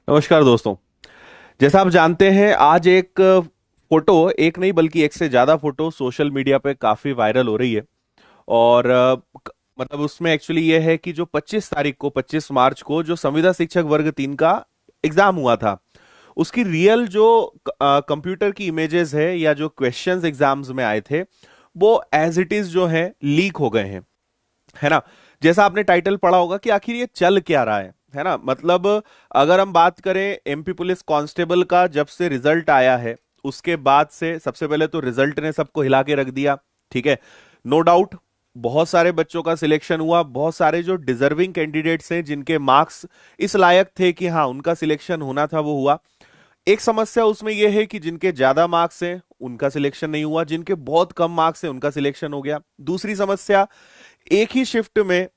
नमस्कार दोस्तों। जैसा आप जानते हैं, आज एक फोटो, एक नहीं बल्कि एक से ज्यादा फोटो सोशल मीडिया पे काफी वायरल हो रही है। और मतलब उसमें एक्चुअली ये है कि जो 25 तारीख को 25 मार्च को जो संविदा शिक्षक वर्ग 3 का एग्जाम हुआ था, उसकी रियल जो कंप्यूटर की इमेजेस है या जो क्वेश्चंस एग्जाम्स में आए थे, वो एज इट इज जो है लीक हो गए हैं, है ना। जैसा आपने टाइटल पढ़ा होगा कि आखिर ये चल क्या रहा है ना। मतलब अगर हम बात करें एमपी पुलिस कांस्टेबल का, जब से रिजल्ट आया है उसके बाद से सबसे पहले तो रिजल्ट ने सबको हिला के रख दिया। ठीक है, नो डाउट बहुत सारे बच्चों का सिलेक्शन हुआ, बहुत सारे जो डिजर्विंग कैंडिडेट्स हैं जिनके मार्क्स इस लायक थे कि हाँ उनका सिलेक्शन होना था वो हुआ। एक समस्या उसमें यह है कि जिनके ज्यादा मार्क्स हैं उनका सिलेक्शन नहीं हुआ, जिनके बहुत कम मार्क्स हैं उनका सिलेक्शन हो गया। दूसरी समस्या, एक ही शिफ्ट में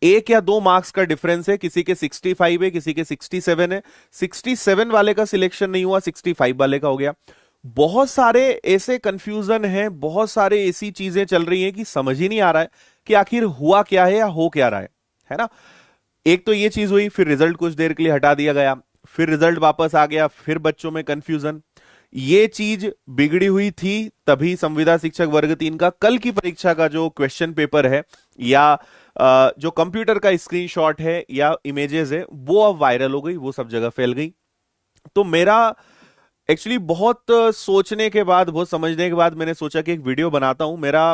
एक या दो मार्क्स का डिफरेंस है, किसी के 65 है, किसी के 67 है। 67 वाले का सिलेक्शन नहीं हुआ, 65 वाले का हो गया। बहुत सारे ऐसे कंफ्यूजन हैं, बहुत सारे ऐसी चीजें चल रही हैं कि समझ ही नहीं आ रहा है कि आखिर हुआ क्या है या हो क्या रहा है ना। एक तो ये चीज हुई, फिर रिजल्ट कुछ देर के लिए हटा दिया गया, फिर रिजल्ट वापस आ गया, फिर बच्चों में कंफ्यूजन। ये चीज बिगड़ी हुई थी, तभी संविदा शिक्षक वर्ग 3 का कल की परीक्षा का जो क्वेश्चन पेपर है या जो कंप्यूटर का स्क्रीनशॉट है या इमेजेस है वो अब वायरल हो गई, वो सब जगह फैल गई। तो मेरा एक्चुअली बहुत सोचने के बाद, बहुत समझने के बाद मैंने सोचा कि एक वीडियो बनाता हूं। मेरा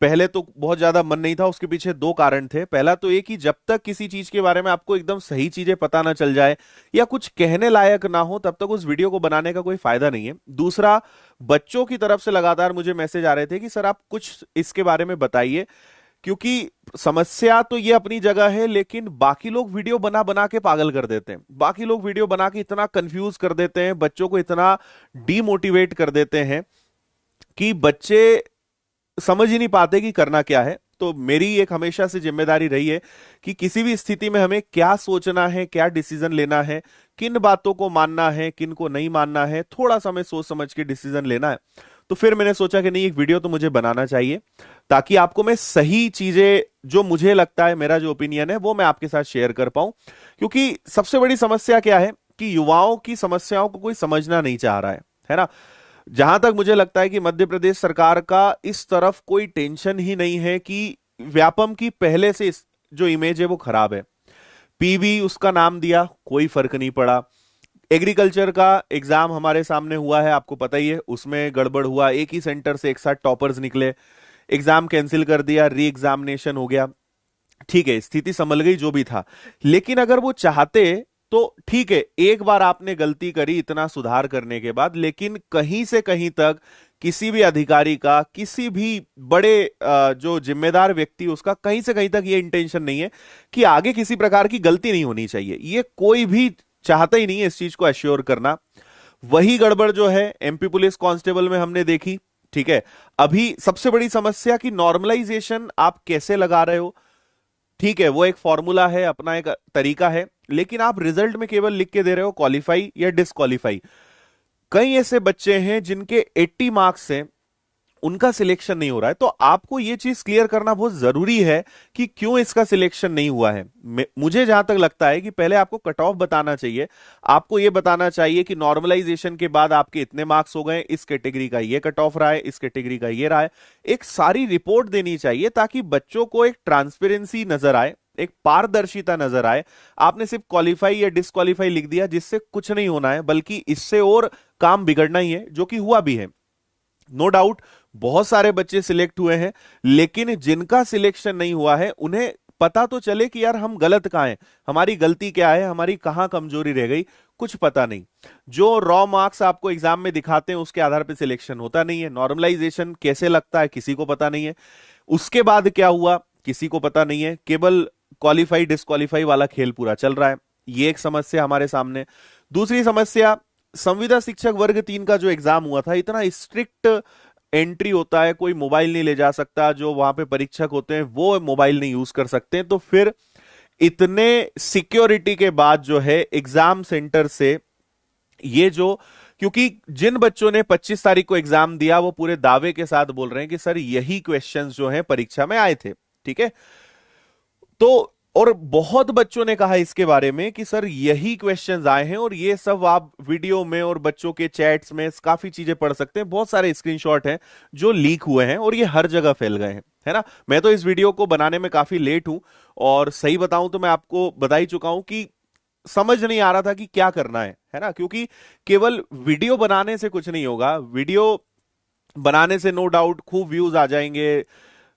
पहले तो बहुत ज्यादा मन नहीं था, उसके पीछे दो कारण थे। पहला तो ये कि जब तक किसी चीज के बारे में आपको एकदम सही चीजें पता ना चल जाए या कुछ कहने लायक ना हो, तब तक उस वीडियो को बनाने का कोई फायदा नहीं है। दूसरा, बच्चों की तरफ से लगातार मुझे मैसेज आ रहे थे कि सर आप कुछ इसके बारे में बताइए, क्योंकि समस्या तो ये अपनी जगह है, लेकिन बाकी लोग वीडियो बना बना के पागल कर देते हैं, बाकी लोग वीडियो बना के इतना कंफ्यूज कर देते हैं, बच्चों को इतना डीमोटिवेट कर देते हैं कि बच्चे समझ ही नहीं पाते कि करना क्या है। तो मेरी एक हमेशा से जिम्मेदारी रही है कि किसी भी स्थिति में हमें क्या सोचना है, क्या डिसीजन लेना है, किन बातों को मानना है, किन को नहीं मानना है, थोड़ा सा हमें सोच समझ के डिसीजन लेना है। तो फिर मैंने सोचा कि नहीं, एक वीडियो तो मुझे बनाना चाहिए ताकि आपको मैं सही चीजें, जो मुझे लगता है, मेरा जो ओपिनियन है वो मैं आपके साथ शेयर कर पाऊं। क्योंकि सबसे बड़ी समस्या क्या है कि युवाओं की समस्याओं को कोई समझना नहीं चाह रहा है ना। जहां तक मुझे लगता है कि मध्य प्रदेश सरकार का इस तरफ कोई टेंशन ही नहीं है कि व्यापम की पहले से जो इमेज है वो खराब है। पीवी उसका नाम दिया, कोई फर्क नहीं पड़ा। एग्रीकल्चर का एग्जाम हमारे सामने हुआ है, आपको पता ही है, उसमें गड़बड़ हुआ, एक ही सेंटर से एक साथ टॉपर्स निकले, एग्जाम कैंसिल कर दिया, री एग्जामिनेशन हो गया। ठीक है, स्थिति संभल गई जो भी था। लेकिन अगर वो चाहते तो ठीक है, एक बार आपने गलती करी इतना सुधार करने के बाद, लेकिन कहीं से कहीं तक किसी भी अधिकारी का, किसी भी बड़े जो जिम्मेदार व्यक्ति उसका कहीं से कहीं तक ये इंटेंशन नहीं है कि आगे किसी प्रकार की गलती नहीं होनी चाहिए। ये कोई भी चाहता ही नहीं है इस चीज को एश्योर करना। वही गड़बड़ जो है एमपी पुलिस कांस्टेबल में हमने देखी। ठीक है, अभी सबसे बड़ी समस्या कि नॉर्मलाइजेशन आप कैसे लगा रहे हो। ठीक है, वो एक फॉर्मूला है, अपना एक तरीका है, लेकिन आप रिजल्ट में केवल लिख के दे रहे हो क्वालिफाई या डिसक्वालीफाई। कई ऐसे बच्चे हैं जिनके 80 मार्क्स हैं, उनका सिलेक्शन नहीं हो रहा है। तो आपको यह चीज क्लियर करना बहुत जरूरी है कि क्यों इसका सिलेक्शन नहीं हुआ है। मुझे जहां तक लगता है कि पहले आपको कट ऑफ बताना चाहिए, आपको यह बताना चाहिए कि नॉर्मलाइजेशन के बाद आपके इतने मार्क्स हो गए, इस कैटेगरी का ये कट ऑफ रहा है, इस कैटेगरी का ये रहा है। एक सारी रिपोर्ट देनी चाहिए ताकि बच्चों को एक ट्रांसपेरेंसी नजर आए, एक पारदर्शिता नजर आए। आपने सिर्फ क्वालिफाई या डिसक्वालीफाई लिख दिया, जिससे कुछ नहीं होना है, बल्कि इससे और काम बिगड़ना ही है, जो कि हुआ भी है। नो डाउट बहुत सारे बच्चे सिलेक्ट हुए हैं, लेकिन जिनका सिलेक्शन नहीं हुआ है उन्हें पता तो चले कि यार हम गलत कहां हैं, हमारी गलती क्या है, हमारी कहां कमजोरी रह गई, कुछ पता नहीं। जो रॉ मार्क्स आपको एग्जाम में दिखाते हैं उसके आधार पर सिलेक्शन होता नहीं है। नॉर्मलाइजेशन कैसे लगता है किसी को पता नहीं है, उसके बाद क्या हुआ किसी को पता नहीं है, केवल क्वालिफाई डिसक्वालीफाई वाला खेल पूरा चल रहा है। ये एक समस्या हमारे सामने। दूसरी समस्या, संविदा शिक्षक वर्ग 3 का जो एग्जाम हुआ था, इतना स्ट्रिक्ट एंट्री होता है, कोई मोबाइल नहीं ले जा सकता, जो वहां पे परीक्षक होते हैं वो मोबाइल नहीं यूज कर सकते। तो फिर इतने सिक्योरिटी के बाद जो है एग्जाम सेंटर से ये जो, क्योंकि जिन बच्चों ने 25 तारीख को एग्जाम दिया वो पूरे दावे के साथ बोल रहे हैं कि सर यही क्वेश्चंस जो हैं परीक्षा में आए थे। ठीक है, तो और बहुत बच्चों ने कहा इसके बारे में कि सर यही क्वेश्चंस आए हैं, और ये सब आप वीडियो में और बच्चों के चैट्स में काफी चीजें पढ़ सकते हैं, बहुत सारे स्क्रीनशॉट हैं जो लीक हुए हैं और ये हर जगह फैल गए हैं, है ना। मैं तो इस वीडियो को बनाने में काफी लेट हूं, और सही बताऊं तो मैं आपको बता ही चुका हूं कि समझ नहीं आ रहा था कि क्या करना है ना। क्योंकि केवल वीडियो बनाने से कुछ नहीं होगा, वीडियो बनाने से नो डाउट खूब व्यूज आ जाएंगे,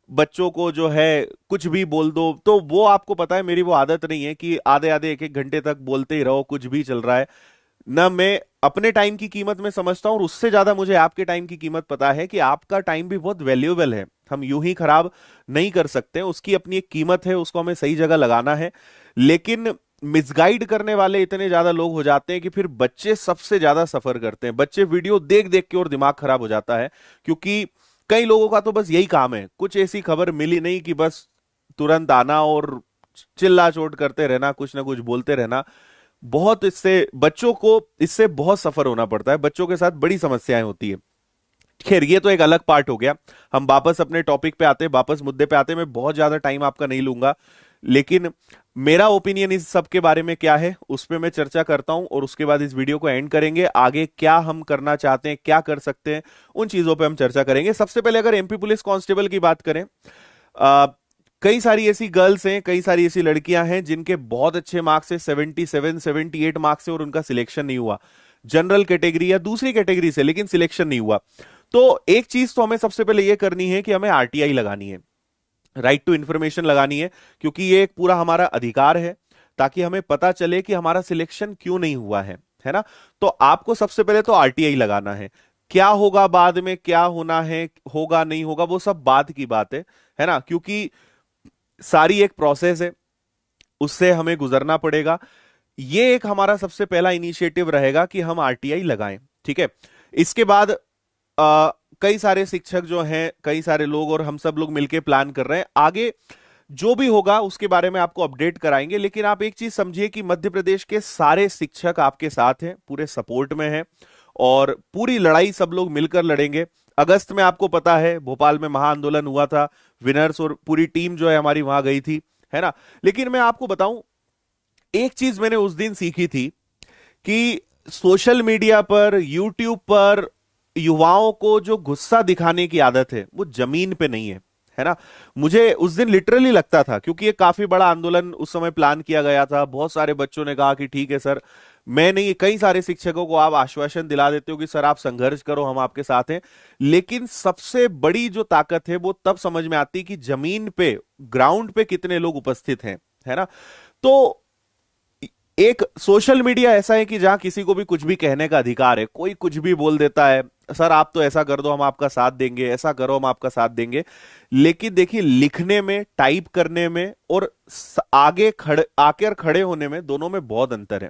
बच्चों को जो है कुछ भी बोल दो, तो वो आपको पता है मेरी वो आदत नहीं है कि आधे आधे एक एक घंटे तक बोलते ही रहो, कुछ भी चल रहा है ना। मैं अपने टाइम की कीमत में समझता हूं, और उससे ज्यादा मुझे आपके टाइम की कीमत पता है कि आपका टाइम भी बहुत वैल्यूएबल है, हम यूं ही खराब नहीं कर सकते, उसकी अपनी एक कीमत है, उसको हमें सही जगह लगाना है। लेकिन मिसगाइड करने वाले इतने ज्यादा लोग हो जाते हैं कि फिर बच्चे सबसे ज्यादा सफर करते हैं। बच्चे वीडियो देख देख के और दिमाग खराब हो जाता है, क्योंकि कई लोगों का तो बस यही काम है, कुछ ऐसी खबर मिली नहीं कि बस तुरंत आना और चिल्ला चोट करते रहना, कुछ ना कुछ बोलते रहना। बहुत इससे बच्चों को इससे बहुत सफर होना पड़ता है, बच्चों के साथ बड़ी समस्याएं होती है। खैर ये तो एक अलग पार्ट हो गया, हम वापस अपने टॉपिक पे आते हैं, वापस मुद्दे पे आते हैं। मैं बहुत ज्यादा टाइम आपका नहीं लूंगा, लेकिन मेरा ओपिनियन इस सब के बारे में क्या है उस पर मैं चर्चा करता हूं, और उसके बाद इस वीडियो को एंड करेंगे। आगे क्या हम करना चाहते हैं, क्या कर सकते हैं, उन चीजों पे हम चर्चा करेंगे। सबसे पहले अगर एमपी पुलिस कांस्टेबल की बात करें, आ, कई सारी ऐसी गर्ल्स हैं, कई सारी ऐसी लड़कियां हैं जिनके बहुत अच्छे मार्क्स है, 77 78 मार्क्स है, और उनका सिलेक्शन नहीं हुआ जनरल कैटेगरी या दूसरी कैटेगरी से, लेकिन सिलेक्शन नहीं हुआ। तो एक चीज तो हमें सबसे पहले यह करनी है कि हमें आरटीआई लगानी है, राइट टू इंफॉर्मेशन लगानी है, क्योंकि ये एक पूरा हमारा अधिकार है, ताकि हमें पता चले कि हमारा सिलेक्शन क्यों नहीं हुआ है ना। तो आपको सबसे पहले तो आरटीआई लगाना है। क्या होगा बाद में, क्या होना है, होगा नहीं होगा, वो सब बाद की बात है ना, क्योंकि सारी एक प्रोसेस है, उससे हमें गुजरना पड़ेगा। ये एक हमारा सबसे पहला इनिशिएटिव रहेगा कि हम आरटीआई लगाएं, ठीक है। इसके बाद कई सारे शिक्षक जो हैं, कई सारे लोग और हम सब लोग मिलकर प्लान कर रहे हैं, आगे जो भी होगा उसके बारे में आपको अपडेट कराएंगे। लेकिन आप एक चीज समझिए कि मध्य प्रदेश के सारे शिक्षक आपके साथ हैं, पूरे सपोर्ट में हैं, और पूरी लड़ाई सब लोग मिलकर लड़ेंगे। अगस्त में आपको पता है भोपाल में महाआंदोलन हुआ था, विनर्स और पूरी टीम जो है हमारी वहां गई थी, है ना। लेकिन मैं आपको बताऊं, एक चीज मैंने उस दिन सीखी थी कि सोशल मीडिया पर, यूट्यूब पर युवाओं को जो गुस्सा दिखाने की आदत है वो जमीन पे नहीं है ना। मुझे उस दिन लिटरली लगता था, क्योंकि ये काफी बड़ा आंदोलन उस समय प्लान किया गया था, बहुत सारे बच्चों ने कहा कि ठीक है सर, मैं नहीं, कई सारे शिक्षकों को आप आश्वासन दिला देते हो कि सर आप संघर्ष करो, हम आपके साथ हैं। लेकिन सबसे बड़ी जो ताकत है वो तब समझ में आती कि जमीन पे, ग्राउंड पे कितने लोग उपस्थित हैं, है ना। तो एक सोशल मीडिया ऐसा है कि जहां किसी को भी कुछ भी कहने का अधिकार है, कोई कुछ भी बोल देता है, सर आप तो ऐसा कर दो हम आपका साथ देंगे, ऐसा करो हम आपका साथ देंगे। लेकिन देखिए, लिखने में, टाइप करने में और आगे खड़े आकर खड़े होने में, दोनों में बहुत अंतर है।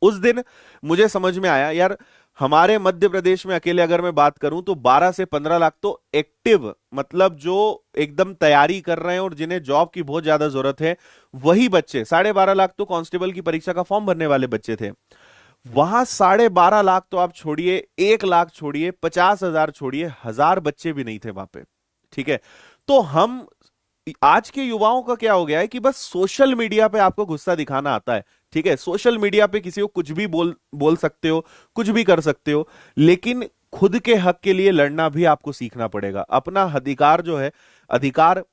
उस दिन मुझे समझ में आया यार, हमारे मध्य प्रदेश में अकेले अगर मैं बात करूं तो 12 से 15 लाख तो एक्टिव, मतलब जो एकदम तैयारी कर रहे हैं और जिन्हें जॉब की बहुत ज्यादा जरूरत है, वही बच्चे, 12.5 लाख तो कांस्टेबल की परीक्षा का फॉर्म भरने वाले बच्चे थे। वहां 12.5 लाख तो आप छोड़िए, 1 लाख छोड़िए, 50,000 छोड़िए, 1,000 बच्चे भी नहीं थे वहां पे, ठीक है। तो हम, आज के युवाओं का क्या हो गया है कि बस सोशल मीडिया पे आपको गुस्सा दिखाना आता है, ठीक है। सोशल मीडिया पे किसी को कुछ भी बोल बोल सकते हो, कुछ भी कर सकते हो, लेकिन खुद के हक के लिए लड़ना भी आपको सीखना पड़ेगा। अपना अधिकार जो है, अधिकार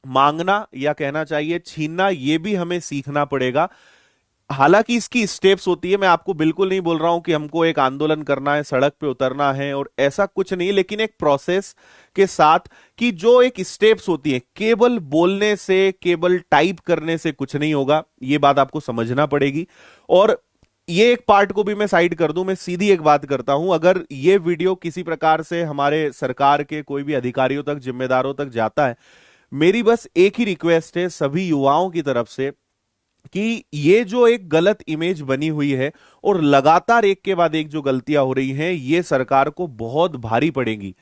मांगना या कहना चाहिए छीनना, ये भी हमें सीखना पड़ेगा। हालांकि इसकी स्टेप्स होती है, मैं आपको बिल्कुल नहीं बोल रहा हूं कि हमको एक आंदोलन करना है, सड़क पे उतरना है और ऐसा कुछ नहीं, लेकिन एक प्रोसेस के साथ, कि जो एक स्टेप्स होती है, केवल बोलने से, केवल टाइप करने से कुछ नहीं होगा, ये बात आपको समझना पड़ेगी। और ये एक पार्ट को भी मैं साइड कर दूं, मैं सीधी एक बात करता हूं, अगर ये वीडियो किसी प्रकार से हमारे सरकार के कोई भी अधिकारियों तक, जिम्मेदारों तक जाता है, मेरी बस एक ही रिक्वेस्ट है सभी युवाओं की तरफ से, कि ये जो एक गलत इमेज बनी हुई है और लगातार एक के बाद एक जो गलतियां हो रही हैं, ये सरकार को बहुत भारी पड़ेगी।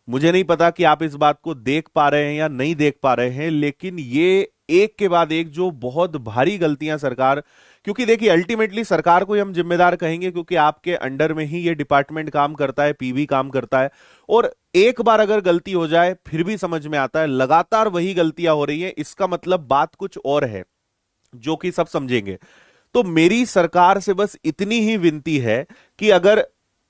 मुझे नहीं पता कि आप इस बात को देख पा रहे हैं या नहीं देख पा रहे हैं, लेकिन ये एक के बाद एक जो बहुत भारी गलतियां सरकार, क्योंकि देखिए अल्टीमेटली सरकार को ही हम जिम्मेदार कहेंगे, क्योंकि आपके अंडर में ही ये डिपार्टमेंट काम करता है, पीवी काम करता है। और एक बार अगर गलती हो जाए फिर भी समझ में आता है, लगातार वही गलतियां हो रही है, इसका मतलब बात कुछ और है, जो कि सब समझेंगे। तो मेरी सरकार से बस इतनी ही विनती है कि अगर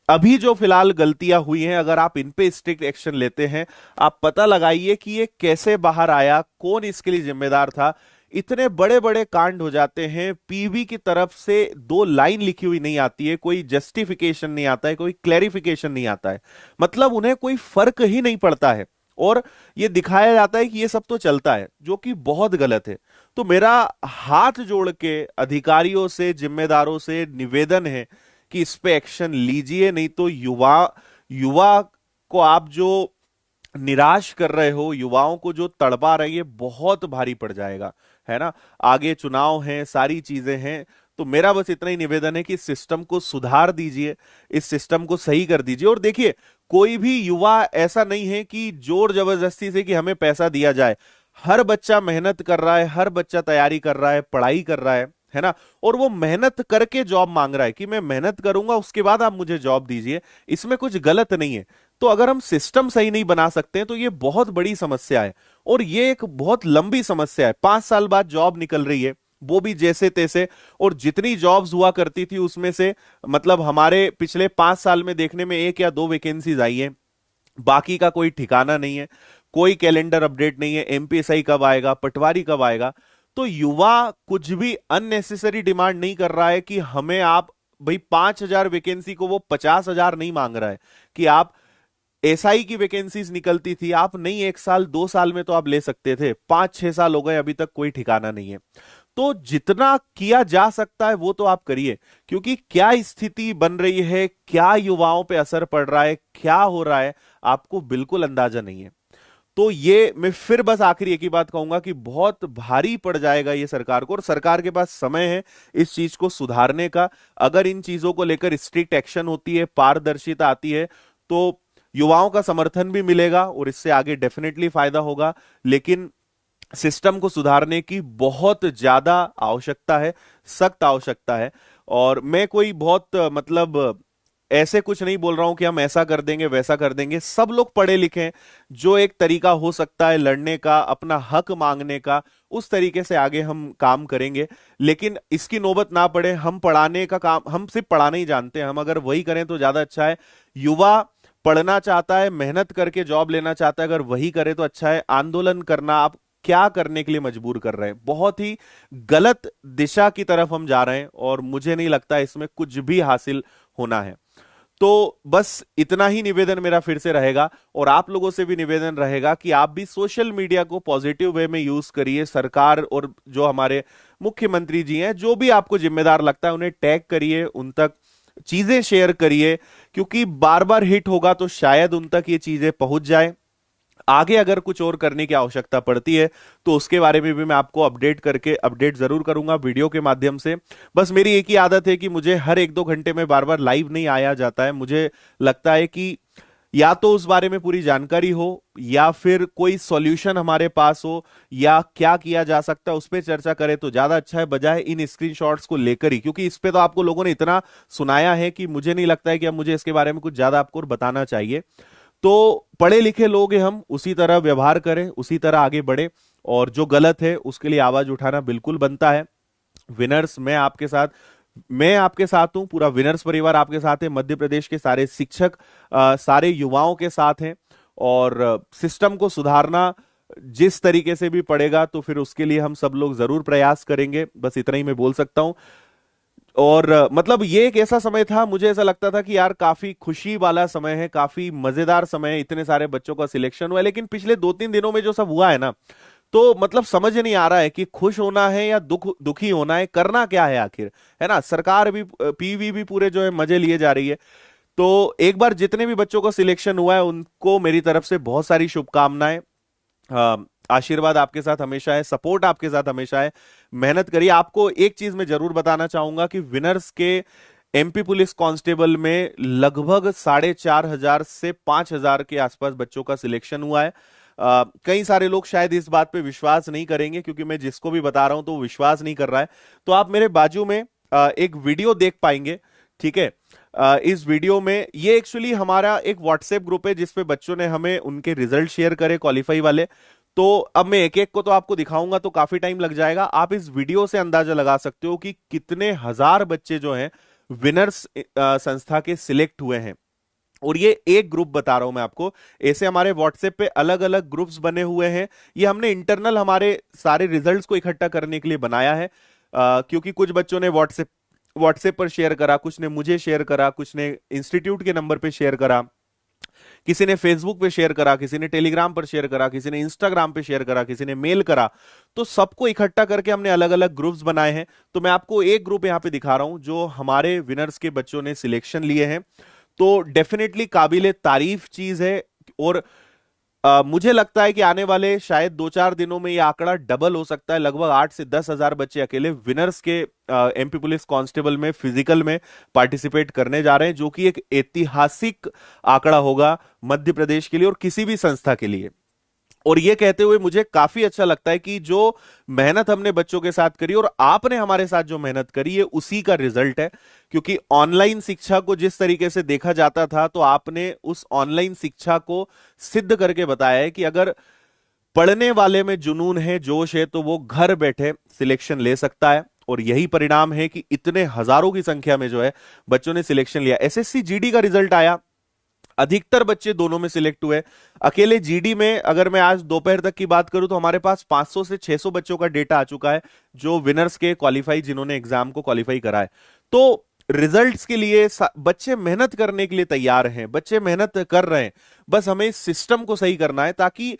अभी जो फिलहाल गलतियां हुई हैं, अगर आप इन पे स्ट्रिक्ट एक्शन लेते हैं, आप पता लगाइए कि ये कैसे बाहर आया, कौन इसके लिए जिम्मेदार था। इतने बड़े बड़े कांड हो जाते हैं, पीवी की तरफ से दो लाइन लिखी हुई नहीं आती है, कोई जस्टिफिकेशन नहीं आता है, कोई क्लैरिफिकेशन नहीं आता है, मतलब उन्हें कोई फर्क ही नहीं पड़ता है, और ये दिखाया जाता है कि ये सब तो चलता है, जो कि बहुत गलत है। तो मेरा हाथ जोड़ के अधिकारियों से, जिम्मेदारों से निवेदन है कि इस पे एक्शन लीजिए, नहीं तो युवा युवा को आप जो निराश कर रहे हो, युवाओं को जो तड़पा रही है, बहुत भारी पड़ जाएगा, है ना। आगे चुनाव हैं, सारी चीजें हैं। तो मेरा बस इतना ही निवेदन है कि इस सिस्टम को सुधार दीजिए, इस सिस्टम को सही कर दीजिए। और देखिए, कोई भी युवा ऐसा नहीं है कि जोर जबरदस्ती से कि हमें पैसा दिया जाए। हर बच्चा मेहनत कर रहा है, हर बच्चा तैयारी कर रहा है, पढ़ाई कर रहा है ना। और वो मेहनत करके जॉब मांग रहा है कि मैं मेहनत करूंगा, उसके बाद आप मुझे जॉब दीजिए, इसमें कुछ गलत नहीं है। तो अगर हम सिस्टम सही नहीं बना सकते हैं तो ये बहुत बड़ी समस्या है, और ये एक बहुत लंबी समस्या है। 5 साल बाद जॉब निकल रही है, वो भी जैसे तैसे, और जितनी जॉब्स हुआ करती थी उसमें से मतलब हमारे पिछले 5 साल में देखने में 1 या 2 वैकेंसीज आई है, बाकी का कोई ठिकाना नहीं है, कोई कैलेंडर अपडेट नहीं है, एमपीएसआई कब आएगा, पटवारी कब आएगा। तो युवा कुछ भी अननेसेसरी डिमांड नहीं कर रहा है कि हमें आप, भाई 5,000 वैकेंसी को वो 50,000 नहीं मांग रहा है कि आप, एसआई की वैकेंसीज निकलती थी, आप नहीं 1 साल 2 साल में तो आप ले सकते थे, 5-6 साल हो गए, अभी तक कोई ठिकाना नहीं है। तो जितना किया जा सकता है वो तो आप करिए, क्योंकि क्या स्थिति बन रही है, क्या युवाओं पे असर पड़ रहा है, क्या हो रहा है, आपको बिल्कुल अंदाजा नहीं है। तो ये मैं फिर बस आखिरी एक ही बात कहूंगा कि बहुत भारी पड़ जाएगा ये सरकार को, और सरकार के पास समय है इस चीज को सुधारने का। अगर इन चीजों को लेकर स्ट्रिक्ट एक्शन होती है, पारदर्शिता आती है, तो युवाओं का समर्थन भी मिलेगा और इससे आगे डेफिनेटली फायदा होगा। लेकिन सिस्टम को सुधारने की बहुत ज्यादा आवश्यकता है, सख्त आवश्यकता है। और मैं कोई बहुत मतलब ऐसे कुछ नहीं बोल रहा हूं कि हम ऐसा कर देंगे वैसा कर देंगे। सब लोग पढ़े लिखे हैं, जो एक तरीका हो सकता है लड़ने का, अपना हक मांगने का, उस तरीके से आगे हम काम करेंगे। लेकिन इसकी नौबत ना पड़े, हम पढ़ाने का काम, हम सिर्फ पढ़ाना ही जानते हैं, हम अगर वही करें तो ज्यादा अच्छा है। युवा पढ़ना चाहता है, मेहनत करके जॉब लेना चाहता है, अगर वही करे तो अच्छा है। आंदोलन करना आप क्या करने के लिए मजबूर कर रहे हैं, बहुत ही गलत दिशा की तरफ हम जा रहे हैं, और मुझे नहीं लगता इसमें कुछ भी हासिल होना है। तो बस इतना ही निवेदन मेरा फिर से रहेगा, और आप लोगों से भी निवेदन रहेगा कि आप भी सोशल मीडिया को पॉजिटिव वे में यूज करिए। सरकार और जो हमारे मुख्यमंत्री जी हैं, जो भी आपको जिम्मेदार लगता है, उन्हें टैग करिए, उन तक चीजें शेयर करिए, क्योंकि बार बार हिट होगा तो शायद उन तक ये चीजें पहुंच जाए। आगे अगर कुछ और करने की आवश्यकता पड़ती है तो उसके बारे में भी मैं आपको अपडेट जरूर करूंगा वीडियो के माध्यम से। बस मेरी एक ही आदत है कि मुझे हर 1-2 घंटे में बार बार लाइव नहीं आया जाता है। मुझे लगता है कि या तो उस बारे में पूरी जानकारी हो, या फिर कोई सॉल्यूशन हमारे पास हो, या क्या किया जा सकता है उस पर चर्चा करें तो ज्यादा अच्छा है, बजाय इन स्क्रीनशॉट्स को लेकर ही। क्योंकि इस पे तो आपको लोगों ने इतना सुनाया है कि मुझे नहीं लगता है कि अब मुझे इसके बारे में कुछ ज्यादा आपको बताना चाहिए। तो पढ़े लिखे लोग हैं हम, उसी तरह व्यवहार करें, उसी तरह आगे बढ़े, और जो गलत है उसके लिए आवाज उठाना बिल्कुल बनता है। विनर्स, मैं आपके साथ हूं, पूरा विनर्स परिवार आपके साथ है, मध्य प्रदेश के सारे शिक्षक सारे युवाओं के साथ हैं। और सिस्टम को सुधारना जिस तरीके से भी पड़ेगा तो फिर उसके लिए हम सब लोग जरूर प्रयास करेंगे। बस इतना ही मैं बोल सकता हूं। और मतलब ये एक ऐसा समय था, मुझे ऐसा लगता था कि यार काफी खुशी वाला समय है, काफी मजेदार समय है, इतने सारे बच्चों का सिलेक्शन हुआ है। लेकिन पिछले 2-3 दिनों में जो सब हुआ है ना, तो मतलब समझ नहीं आ रहा है कि खुश होना है या दुखी होना है, करना क्या है आखिर, है ना। सरकार भी, पीवी भी पूरे जो है मजे लिए जा रही है। तो एक बार जितने भी बच्चों का सिलेक्शन हुआ है उनको मेरी तरफ से बहुत सारी शुभकामनाएं। आशीर्वाद आपके साथ हमेशा है, सपोर्ट आपके साथ हमेशा है, मेहनत करिए। आपको एक चीज मैं जरूर बताना चाहूंगा कि विनर्स के एमपी पुलिस कांस्टेबल में लगभग 4,500 से 5,000 के आसपास बच्चों का सिलेक्शन हुआ है। कई सारे लोग शायद इस बात पे विश्वास नहीं करेंगे, क्योंकि मैं जिसको भी बता रहा हूं तो वो विश्वास नहीं कर रहा है। तो आप मेरे बाजू में एक वीडियो देख पाएंगे, ठीक है। इस वीडियो में, ये एक्चुअली हमारा एक व्हाट्सएप ग्रुप है जिसपे बच्चों ने हमें उनके रिजल्ट शेयर करे, क्वालिफाई वाले। तो अब मैं एक एक को तो आपको दिखाऊंगा तो काफी टाइम लग जाएगा। आप इस वीडियो से अंदाजा लगा सकते हो कि कितने हजार बच्चे जो हैं विनर्स संस्था के सिलेक्ट हुए हैं। और ये एक ग्रुप बता रहा हूं मैं आपको, ऐसे हमारे व्हाट्सएप पे अलग अलग ग्रुप्स बने हुए हैं। ये हमने इंटरनल हमारे सारे रिजल्ट्स को इकट्ठा करने के लिए बनाया है, क्योंकि कुछ बच्चों ने व्हाट्सएप व्हाट्सएप पर शेयर करा, कुछ ने मुझे शेयर करा, कुछ ने इंस्टीट्यूट के नंबर पे शेयर करा, किसी ने फेसबुक पे शेयर करा, किसी ने टेलीग्राम पर शेयर करा, किसी ने इंस्टाग्राम पे शेयर करा, किसी ने मेल करा। तो सबको इकट्ठा करके हमने अलग अलग ग्रुप्स बनाए हैं। तो मैं आपको एक ग्रुप यहां पे दिखा रहा हूं जो हमारे विनर्स के बच्चों ने सिलेक्शन लिए हैं। तो डेफिनेटली काबिले तारीफ चीज है। और मुझे लगता है कि आने वाले शायद 2-4 दिनों में यह आंकड़ा डबल हो सकता है। लगभग 8 से 10 हजार बच्चे अकेले विनर्स के एमपी पुलिस कांस्टेबल में फिजिकल में पार्टिसिपेट करने जा रहे हैं, जो कि एक ऐतिहासिक आंकड़ा होगा मध्य प्रदेश के लिए और किसी भी संस्था के लिए। और ये कहते हुए मुझे काफी अच्छा लगता है कि जो मेहनत हमने बच्चों के साथ करी और आपने हमारे साथ जो मेहनत करी है उसी का रिजल्ट है। क्योंकि ऑनलाइन शिक्षा को जिस तरीके से देखा जाता था, तो आपने उस ऑनलाइन शिक्षा को सिद्ध करके बताया है कि अगर पढ़ने वाले में जुनून है, जोश है, तो वो घर बैठे सिलेक्शन ले सकता है। और यही परिणाम है कि इतने हजारों की संख्या में जो है बच्चों ने सिलेक्शन लिया। एसएससी जीडी का रिजल्ट आया, अधिकतर बच्चे दोनों में सिलेक्ट हुए। अकेले जीडी में अगर मैं आज दोपहर तक की बात करूं तो हमारे पास 500 से 600 बच्चों का डेटा आ चुका है जो विनर्स के क्वालिफाई, जिन्होंने एग्जाम को क्वालिफाई करा है। तो रिजल्ट्स के लिए बच्चे मेहनत करने के लिए तैयार हैं, बच्चे मेहनत कर रहे हैं। बस हमें इस सिस्टम को सही करना है ताकि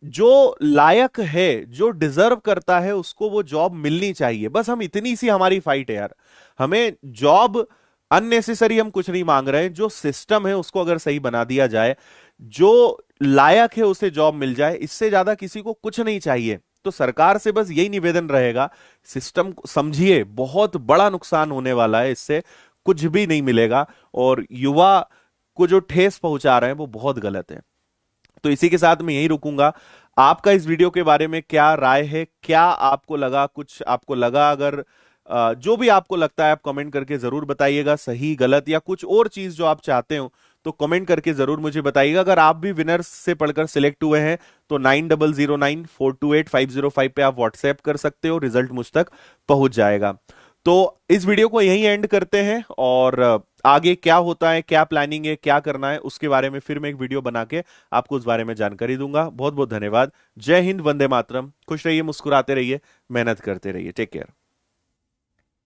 जो लायक है, जो डिजर्व करता है, उसको वो जॉब मिलनी चाहिए। बस हम इतनी सी हमारी फाइट है यार। हमें जॉब अननेसेसरी हम कुछ नहीं मांग रहे हैं, जो सिस्टम है उसको अगर सही बना दिया जाए, जो लायक है उसे जॉब मिल जाए, इससे ज्यादा किसी को कुछ नहीं चाहिए। तो सरकार से बस यही निवेदन रहेगा, सिस्टम को समझिए, बहुत बड़ा नुकसान होने वाला है, इससे कुछ भी नहीं मिलेगा। और युवा को जो ठेस पहुंचा रहे हैं वो बहुत गलत है। तो इसी के साथ मैं यही रुकूंगा। आपका इस वीडियो के बारे में क्या राय है, क्या आपको लगा, कुछ आपको लगा? अगर जो भी आपको लगता है आप कमेंट करके जरूर बताइएगा, सही गलत या कुछ और चीज जो आप चाहते हो तो कमेंट करके जरूर मुझे बताइएगा। अगर आप भी विनर्स से पढ़कर सिलेक्ट हुए हैं तो 9009428505 पे आप व्हाट्सएप कर सकते हो, रिजल्ट मुझ तक पहुंच जाएगा। तो इस वीडियो को यहीं एंड करते हैं और आगे क्या होता है, क्या प्लानिंग है, क्या करना है, उसके बारे में फिर मैं एक वीडियो बना के आपको उस बारे में जानकारी दूंगा। बहुत बहुत धन्यवाद। जय हिंद, वंदे मातरम। खुश रहिए, मुस्कुराते रहिए, मेहनत करते रहिए। Take care.